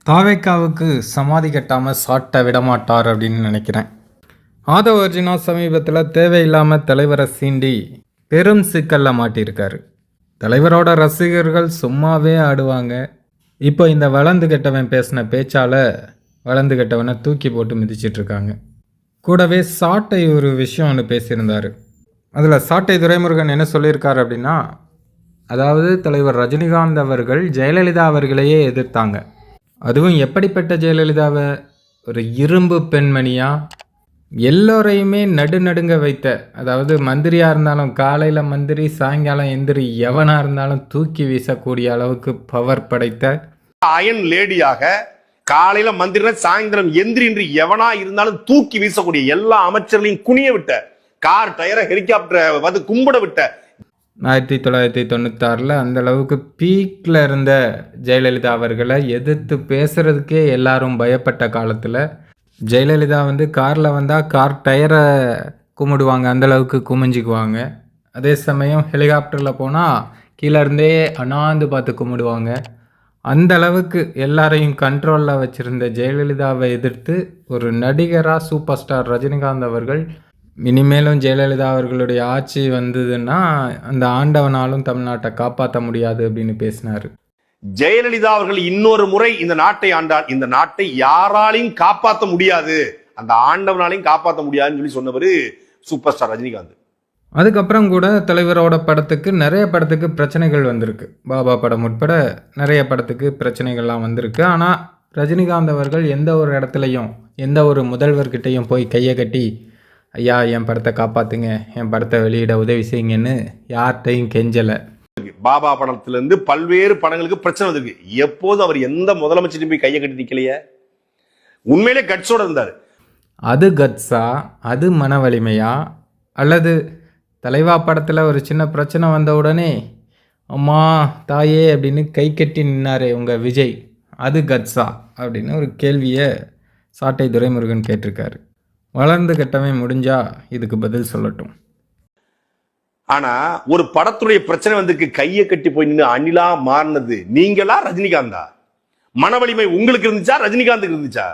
தாவேக்காவுக்கு சமாதி கட்டாமல் சாட்ட விடமாட்டார் அப்படின்னு நினைக்கிறேன். ஆதவ அர்ஜுனா சமீபத்தில் தேவையில்லாமல் தலைவரை சீண்டி பெரும் சிக்கலில் மாட்டியிருக்காரு. தலைவரோட ரசிகர்கள் சும்மாவே ஆடுவாங்க. இப்போ இந்த வளர்ந்து கெட்டவன் பேசின பேச்சால் வளர்ந்து கெட்டவனை தூக்கி போட்டு மிதிச்சிட்ருக்காங்க. கூடவே சாட்டை ஒரு விஷயம் ஒன்று பேசியிருந்தார். அதில் சாட்டை துரைமுருகன் என்ன சொல்லியிருக்காரு அப்படின்னா, அதாவது தலைவர் ரஜினிகாந்த் அவர்கள் ஜெயலலிதா அவர்களையே எதிர்த்தாங்க. அதுவும் எப்படிப்பட்ட ஜெயலலிதாவை, ஒரு இரும்பு பெண்மணியாக எல்லோரையுமே நடுநடுங்க வைத்த, அதாவது மந்திரியாக இருந்தாலும் காலையில் மந்திரி சாயங்காலம் எந்திரி எவனாக இருந்தாலும் தூக்கி வீசக்கூடிய அளவுக்கு பவர் படைத்த அயன் லேடியாக காலையில மந்திரி சாயந்தரம் எந்திரி என்று எவனா இருந்தாலும் தூக்கி வீசக்கூடிய எல்லா அமைச்சர்களையும் குனிய விட்ட, கார் டயரை ஹெலிகாப்டரை வந்து கும்பிட விட்ட 1996 அந்த அளவுக்கு பீக்கில் இருந்த ஜெயலலிதா அவர்களை எதிர்த்து பேசுகிறதுக்கே எல்லாரும் பயப்பட்ட காலத்தில் ஜெயலலிதா வந்து காரில் வந்தால் கார் டயரை கும்பிடுவாங்க, அந்தளவுக்கு குமிஞ்சிக்குவாங்க. அதே சமயம் ஹெலிகாப்டரில் போனால் கீழே இருந்தே அண்ணாந்து பார்த்து கும்பிடுவாங்க. அந்த அளவுக்கு எல்லாரையும் கண்ட்ரோலில் வச்சுருந்த ஜெயலலிதாவை எதிர்த்து ஒரு நடிகராக சூப்பர் ஸ்டார் ரஜினிகாந்த் அவர்கள் இனிமேலும் ஜெயலலிதா அவர்களுடைய ஆட்சி வந்ததுன்னா அந்த ஆண்டவனாலும் தமிழ்நாட்டை காப்பாற்ற முடியாது அப்படின்னு பேசினார். ஜெயலலிதா அவர்கள் இன்னொரு முறை இந்த நாட்டை ஆண்டால் இந்த நாட்டை யாராலையும் காப்பாற்ற முடியாது, அந்த ஆண்டவனாலையும் காப்பாற்ற முடியாதுன்னு சொல்லி சொன்னவர் சூப்பர் ஸ்டார் ரஜினிகாந்த். அதுக்கப்புறம் கூட தலைவரோட படத்துக்கு நிறைய படத்துக்கு பிரச்சனைகள் வந்திருக்கு. பாபா படம் உட்பட நிறைய படத்துக்கு பிரச்சனைகள்லாம் வந்திருக்கு. ஆனால் ரஜினிகாந்த் அவர்கள் எந்த ஒரு இடத்துலையும் எந்த ஒரு முதல்வர்கிட்டையும் போய் கையை கட்டி ஐயா என் படத்தை காப்பாற்றுங்க, என் படத்தை வெளியிட உதவி செய்யுங்கன்னு யார்கிட்டையும் கெஞ்சலை. பாபா படத்திலிருந்து பல்வேறு படங்களுக்கு பிரச்சனை வந்திருக்கு. எப்போது அவர் எந்த முதலமைச்சரையும் போய் கையை கட்டி நிற்கலையே, உண்மையிலே கட்ஸோட இருந்தார். அது கட்ஸா, அது மன வலிமையா, அல்லது தலைவா படத்தில் ஒரு சின்ன பிரச்சனை வந்த உடனே அம்மா தாயே அப்படின்னு கை கட்டி நின்னாரே உங்கள் விஜய், அது கட்ஸா அப்படின்னு ஒரு கேள்வியை சாட்டை துரைமுருகன் கேட்டிருக்காரு. வளர்ந்து கெட்டவன் முடிஞ்சா இதுக்கு பதில் சொல்லட்டும். ஆனா ஒரு படத்துடைய பிரச்சனை வந்திருக்கு, கையை கட்டி போய் நின்று அணிலா மாறினது நீங்களா ரஜினிகாந்தா? மன வலிமை உங்களுக்கு இருந்துச்சா ரஜினிகாந்துக்கு இருந்துச்சா?